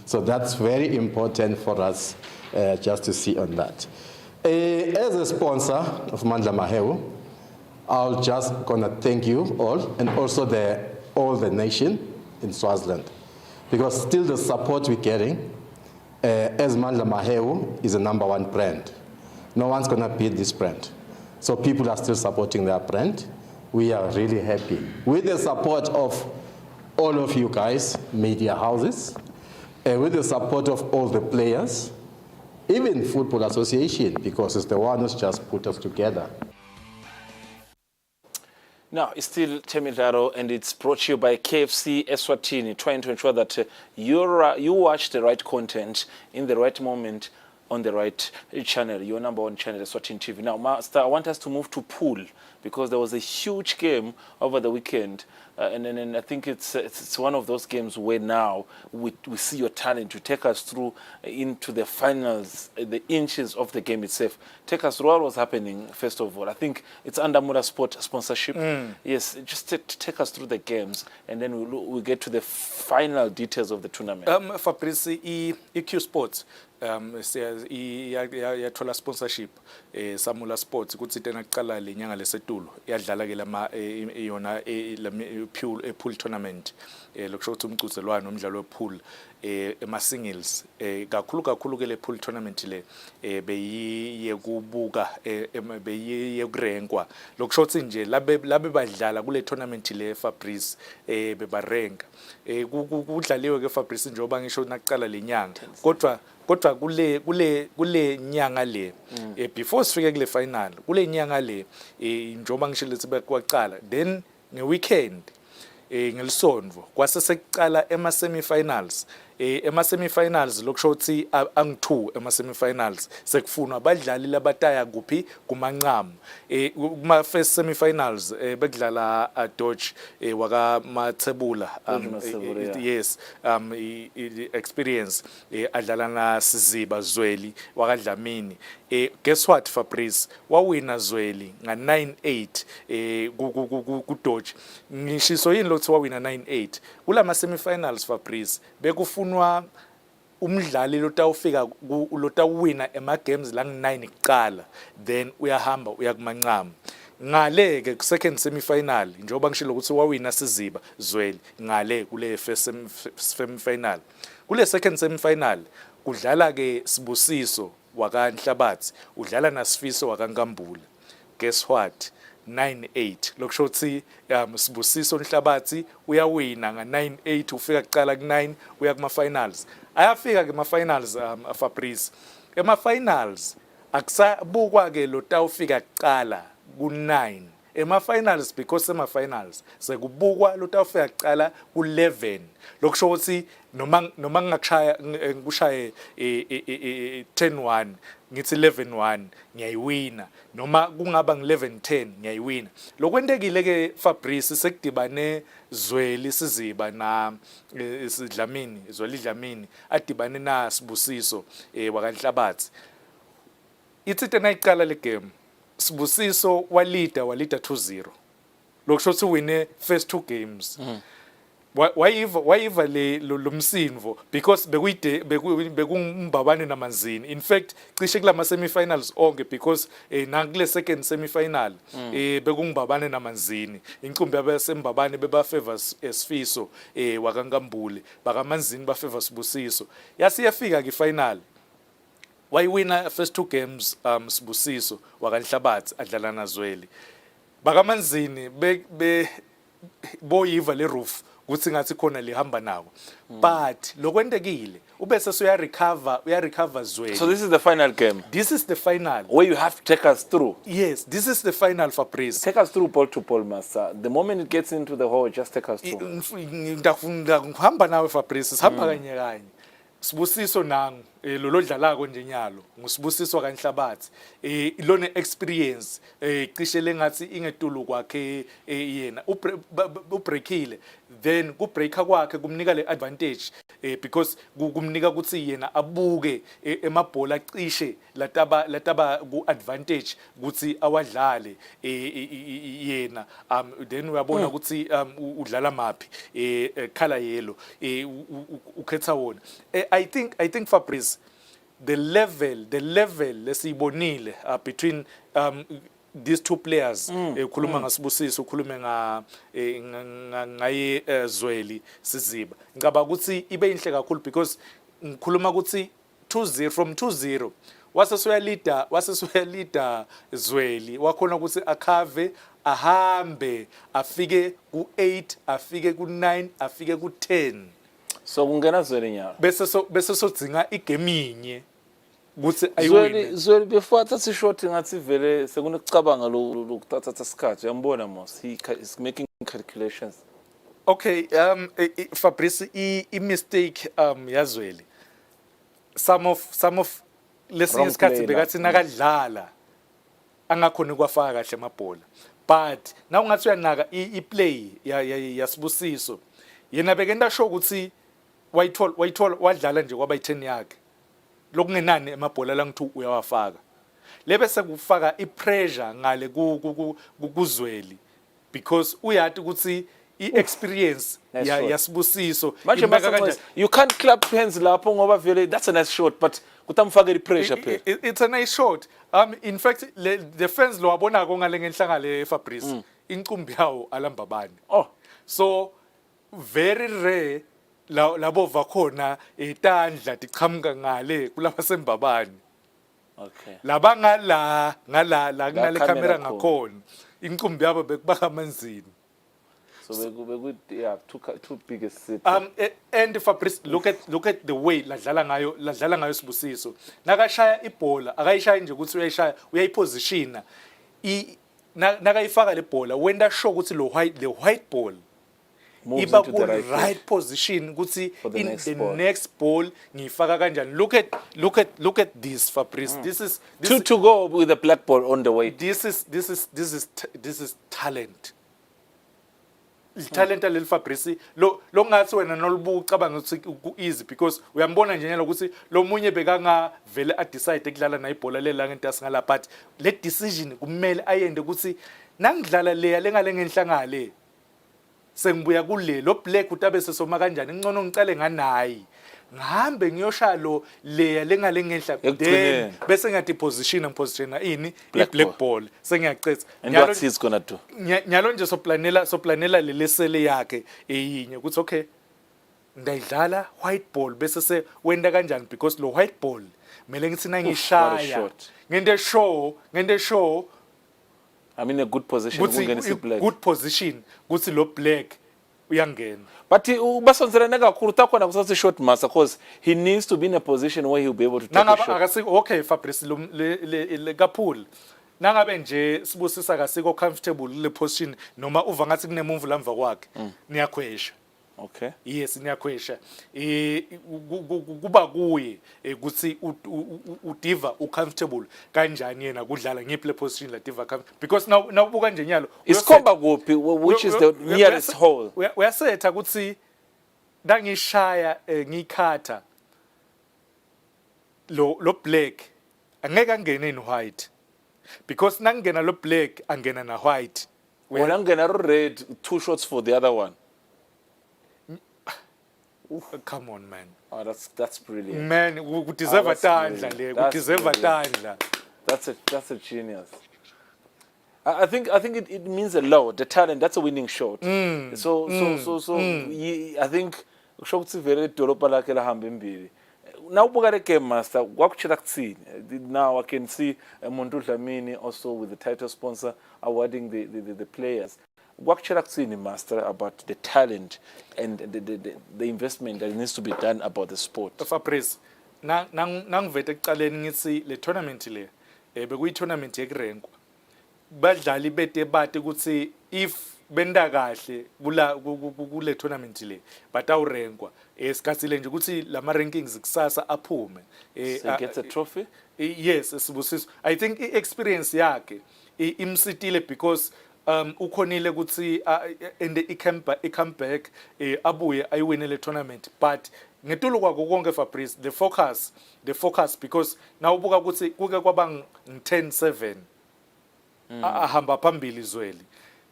So that's very important for us just to see on that. As a sponsor of Mandla Maheu, I'll just gonna thank you all, and also all the nation in Swaziland, because still the support we're getting, as Mandla Maheu is a #1 brand. No one's gonna beat this brand. So people are still supporting their brand. We are really happy. With the support of all of you guys, media houses, with the support of all the players, even Football Association, because it's the one who's just put us together. Now, it's still Temidlalo, and it's brought to you by KFC Eswatini, trying to ensure that you watch the right content in the right moment on the right channel, your #1 channel, Eswatini TV. Now, Master, I want us to move to pool, because there was a huge game over the weekend, and I think it's one of those games where now we see your talent to take us through into the finals, the inches of the game itself. Take us through what was happening, first of all. I think it's under Muda Sport sponsorship. Yes, just take us through the games, and then we'll get to the final details of the tournament. Fabrice, EQ Sports yathola sponsorship Samula Sports ukuthi tena kuqala lenyanga lesetulo yadlala ke lama yona pool tournament lokusho ukuthi umcuzelwano umdlalo wepool ema singles kakhulu ke le pool tournament le beyiye kubuka beyiye kurenkwa lokusho ukuthi nje labe badlala kule tournament le Fabrice bebarenka kudlaliwe ke Fabrice njengoba ngisho nakuqala lenyanga kodwa kule nyanga le before sifike kule final kule nyanga le njengoba ngisho lethi bekwaqala then ngeweekend ngelisonto kwase sekuqala ema semifinals ema-semifinals lokusho ukuthi angu-2 ema-semifinals sekufunwa abadlali labataya kuphi kumanqamu kuma-first semifinals bekudlala Dodge wakamathebula yes experience adlala na Siziba Zweli wakadlamini guess what Fabrice wawina Zweli nga 9-8 ku Dodge ngishiso yini lokuthi wawina 9-8 kulama semifinals Fabrice bekufunwa umdlali lotawufika lotawina ema games la 9 kuqala then uyahamba uyakumanqamu ngale ke second semifinal njengoba ngishilo ukuthi wawina Siziba Zweli ngale kule first semifinal kule second semifinal kudlala ke Sibusiso wakaNhlabathi udlala na Sifiso wakaNkambula guess what 9-8 lokusho ukuthi Sibusiso Nhlabathi uyawina nga 9-8 ufika kuqala ku9 uya kuma finals ayafika ke ma finals Fabrice ema finals akusabukwa ke lotawufika kuqala ku9 ema finals because ema finals sekubukwa lotawufika kuqala ku11 lokusho ukuthi noma ngikushaya ngikushaye 10-1 ngithi 11-1 ngiyayiwina noma kungaba ngi11-10 ngiyayiwina lokwentekile ke Fabrice sekudibane Zweli Siziba na Sidlamini Zweli Dlamini adibane na Sibusiso wakaNhlabathi ithi tena iqala le game Sibusiso walida 2-0 lokusho ukuthi wine first 2 games wayiva lo msinvo because bekumbabane namanzini. In fact cishe kulama semifinals onke because nakule second semifinal bekumbabane namanzini. Incumbi yabasembabane beba favors Sifiso wakaNkambule, bakamanzini ba favors Sibusiso. Yasiyafika ke final. Wayewina first 2 games Sibusiso wakaNhlabathi adlala naZweli. Bakamanzini boyiva le roof kuthi ngathi khona lihamba nawo, but lokwendekile ubese so uya-recover Zweli. So this is the final game. This is the final where you have to take us through. Yes, this is the final, Fabrice. Take us through ball to ball, master. The moment it gets into the hole, just take us through. Ngihamba nawe Fabrice, sihamba kanye kanye. Sibusiso nangu lo dlalako nje nyalo ngusibusiso kaNhlabathi ilone experience cishe lengathi ingetulu kwakhe yena ubreakile, then kubreaka kwakhe kumnika le advantage because kumnika ukuthi yena abuke emabhola cishe lataba ku advantage ukuthi awadlale yena then uyabona ukuthi udlala mapi color yellow ukhetha wona. I think Fabrice, the level lesibonile between these two players ukhuluma ngaSibusiso ukhulume ngaye Zweli Siziba, ngicaba ukuthi ibe inhle kakhulu because ngikhuluma ukuthi 2-0 from 2-0 wasesoya leader Zweli wakhona ukuthi akhave ahambe afike ku8 afike ku9 afike ku10. So kungena Zweli nyalo bese sodzinga igame inye ukuthi ayiwine. Zweli before athatha ishot ngathi vele sekunokucabanga lokuthatha isikhathi, uyambona mos he is making calculations. Okay, Fabrice I mistake yaZweli some of lesinye isikhathi bekathi nakadlala angakhona kwafaka kahle amabhola, but now ungathi uyanaka I-play yaSibusiso yena bekenda show ukuthi wayithola wadlala nje kwaba i10 yakhe lokungenani emabhola la ngithi uyawafaka lebe sekufaka ipressure ngale kuZweli because uyathi ukuthi I-experience yaSibusiso you can't clap hands lapho ngoba vele that's a nice shot but kutamfaka ipressure phela. It's a nice shot. In fact the fans lo wabonako ngale ngenhlangale Fabrice incumbi yawo alambabane. So very rare labo vakhona etandla tiqhamuka ngale kulaba sembabane. Okay. Laba ngala kunale camera ngakhona incumbi yabo bekubaka amanzini. So yeah, two biggest cities. And Fabrice, look at the way ladlala ngayo Sibusiso. Nakashaya ibhola akayishaya nje ukuthi uyayishaya uyayipositiona nakayifaka le bhola wenda show ukuthi le white ball iba ku right position ukuthi in the next ball ngifaka kanjani. Look at this Fabrice. This is to go with the black ball on the way. This is talent. Talent alel Fabrice lo ngathi wena nolubuka ucabanga ukuthi easy because uyambona nje nyalo ukuthi lo munye bekanga vele a decide ukudlala na ibhola lela ngentasi ngala, but le decision kumele ayende ukuthi nangidlala leya lengale ngenhlangale sengibuya kule lo black utabe sesoma kanjani ngcono ngicale nganayi ngihambe ngiyoshaya lo leya lengale ngenhla then bese ngathi position ini black ball sengiyacetha. And what he's gonna do nyalo nje soplanela lelesele yakhe eyinye ukuthi okay ndayidlala white ball bese se wenda kanjani because lo white ball mele ngithi nangishaya ngende show I'm in a good position ukungenisa black. Good position ukuthi lo black uyangena. But ubasonzelene kakhulu takhona kusathi short master because he needs to be in a position where he'll be able to take a shot. Okay Fabrice le kaphula nangabe nje Sibusisa akasiko comfortable le position noma uva ngathi kunemumvu lamva kwakhe niyakhwesha. Okay. Yes niyakhwesha kuba kuye ukuthi udiva ucomfortable kanjani yena kudlala ngiphi le position la diva because now ubuka nje nyalo isikhomba kuphi which is the nearest hole. Uyasetha ukuthi ngangishaya ngikhatha lo black angeke angene in white because nangena lo black angena na white wena ngena ro red 2 shots for the other one. Come on, man. Oh, that's brilliant. Man, we deserve a that's tandla, brilliant. we That's deserve a brilliant. tandla. That's a genius. I think it means a lot. The talent, that's a winning shot. I think kusho very doropa lakhe lahambe mbili. Now ubuka le game master kwakuchela kuthini. Now I can see Muntu Dlamini also with the title sponsor awarding the players. Kwakuchela kuthini master about the talent and the investment that needs to be done about the sport. Fabrice, nangivete ekuqaleni ngithi le tournament le bekuyi tournament yekurenkwa. Badlali bete bathi ukuthi if benda kahle kule tournament le batawurenkwa esikhathile nje ukuthi lama rankings kusasa aphume So he gets a trophy? Yes, Sibusiso. I think experience yakhe imsitile because ukhonile ukuthi and I come back abuye ayiwine le tournament, but ngetulu kwako konke Fabrice the focus because now ubuka ukuthi kuke kwabang 10-7 ahamba phambili Zweli.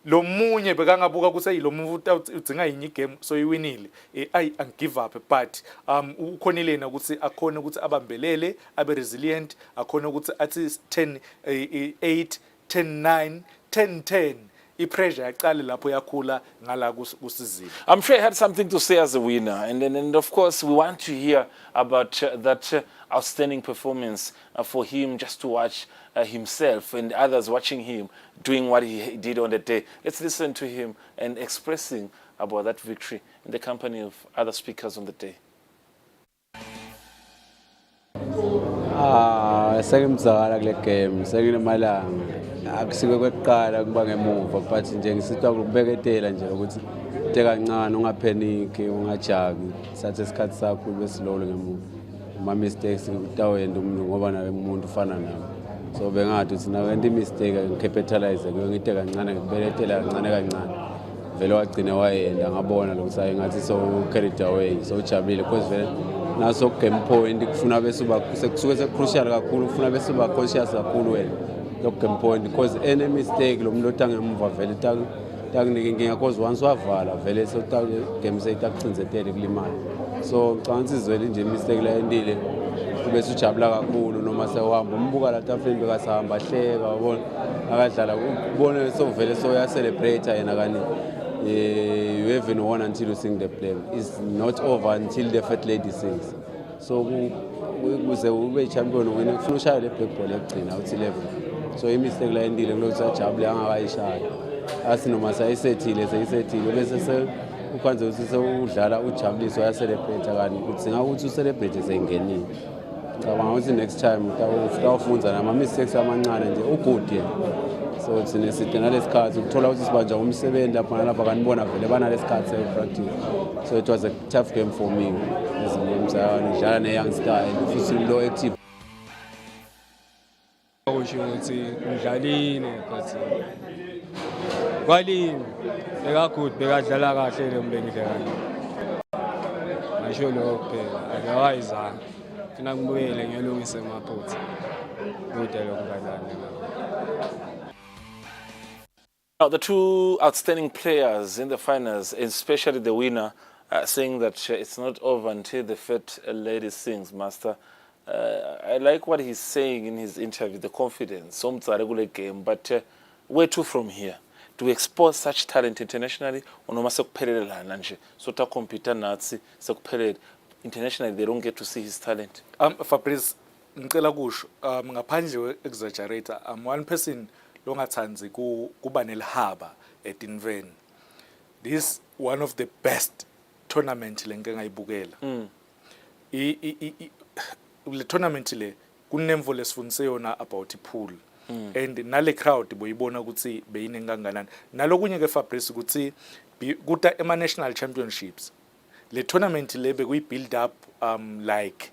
Lo munye bekangabuka ukuthi ayilo muntu udzinga yinye game so iwinile give up, but ukhonile na ukuthi akhona ukuthi abambelele abe resilient, akhona ukuthi athi 10-8 10-9 10-10 ipressure yaqale lapho yakhula ngala kusizini. I'm sure he had something to say as a winner, and of course we want to hear about that outstanding performance for him, just to watch himself and others watching him doing what he did on the day. Let's listen to him and expressing about that victory in the company of other speakers on the day. Sekimzakala kule game, sekunamalanga. Akusike kweqala kuba ngemuva, but nje ngisitwa ukubeketela nje ukuthi tekancane ungapanic ungajaki sathe isikhathi sakho besilolo ngemuva. Ma mistakes utawenda umuntu ngoba nawe umuntu ufana nami. So bengathi uthi nawe enti mistake ngicapitalize ngiyongite kancane ngibeletela kancane vele wagcina wayenda ngabona lokusaye ngathi so carried away so ujabulile because vele naso game point kufuna bese uba sekusuke secrucial kakhulu ufuna bese uba conscious kakhulu wena lo game point because any mistake lo muntu otangemuva vele takunike inkinga because once wavala vele so game seyitakucinzetele kulimala. So ngicabanga ukuthi izwele nje mistake la endile bese ujabula kakhulu noma sewahamba umbuka la tafeni bekasahamba hleka wabona akadlala ubone so vele so ya celebrate yena kani you haven't won until you sing the play. It's not over until the fat lady sings. So kuze ube champion wena ufuna ushaya le black ball ekugcina uthi level. So imistake la endile kulokuthi ajabule angakayishaya asi noma sayisethile bese ukwenza ukuthi sewudlala ujabulise uya celebrate kani udzinga ukuthi ucelebrate sengenile. Ngicabanga ukuthi next time utawufunza nama mistakes amancane nje ugood yena. So thina sidinga nalesikhathi ukuthola ukuthi sibanja umsebenzi lapha nalapha kanibona vele banalesikhathi practice. So it was a tough game for me as ngidlala ne-young star and futhi low active. Okusho ukuthi ngidlalile but kwalini bekagood bekadlala kahle lo mbengile kanje. Ngisho lokho kuphela akawayizanga. Funa ngibuyele ngiyolungisa amaphutha. Kude lokho ngadlala. Now, the two outstanding players in the finals, especially the winner, saying that it's not over until the fat lady sings, Master. I like what he's saying in his interview, the confidence. Some it's a regular game, but where to from here? Do we expose such talent internationally? Or no matter so to compete Nazi, so internationally, they don't get to see his talent. Fabrice, ngicela kusho ngaphandle exaggerate, I'm one person longathanzi kuba nelihaba eTinven. This one of the best tournament lengeke ngayibukela. Le tournament le kunemvo lesifundise yona about ipool. And nale crowd boyibona ukuthi beyiningi kanganani. Nalokunye ke Fabrice ukuthi kuta ema national championships. Le tournament le bekuyi build up like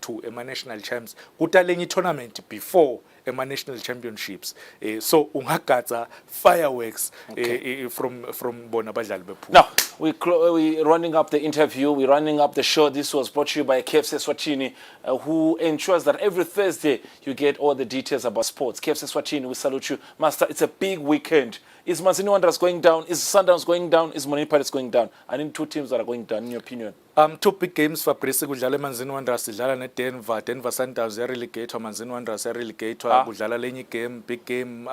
to ema national champs. Kuta lenye tournament before ema national championships. So ungagadza fireworks from bona badlali bepool. Now, we're running up the interview, we're running up the show. This was brought to you by KFC Eswatini, who ensures that every Thursday you get all the details about sports. KFC Eswatini, we salute you. Master, it's a big weekend. Is Mazini Wanderers going down? Is Sundowns going down? Is Money Pirates going down? I need two teams that are going down, in your opinion. Two big games Fabrice kudlala eManzini Wanderers sidlala neDenver. Denver Sundowns relegator, Manzini Wanderers relegator. Kudlala lenye game, big game,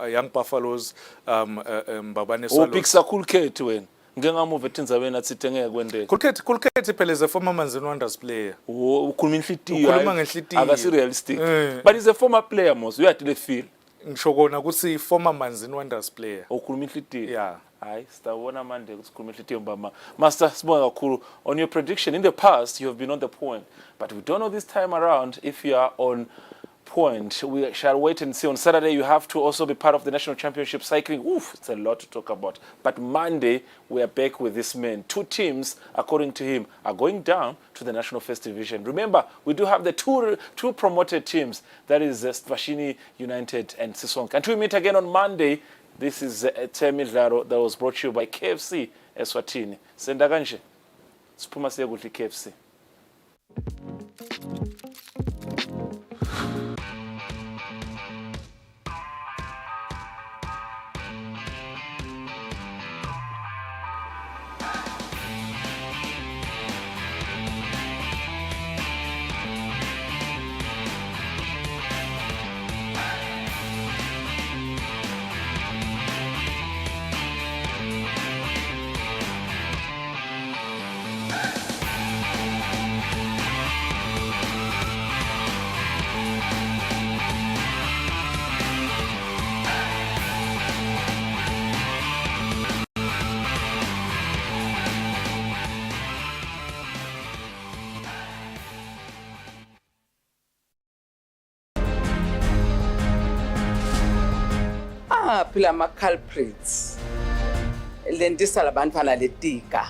Young Buffaloes, Mbabane Swallows. Upikisa Kulketi wena. Ngengamuva etindzaweni atsitengeke kwendeke. Kulketi phela is a former Manzini Wanderers player. Ukhuluma inhlitiyo. Ukhuluma ngenhlitiyo. Akasi realistic. But he's a former player mos. Uyati le feel. Ngisho kona ukuthi former Manzini Wanderers player. Ukhuluma inhlitiyo. Yeah. Hayi sitawona manje ukukhuluma inhlitiyo mbama. Master sibonga kakhulu on your prediction. In the past you have been on the point, but we don't know this time around if you are on point. We shall wait and see. On Saturday you have to also be part of the national championship cycling. Oof, it's a lot to talk about. But Monday we are back with this man. Two teams, according to him, are going down to the national first division. Remember, we do have the two promoted teams. That is Eswatini United and Sisonke. Until we meet again on Monday, this is Temidlalo that was brought to you by KFC Eswatini. Senda kanje. Siphuma siye kuthi KFC. Phela ama culprits lentisa labantwana letika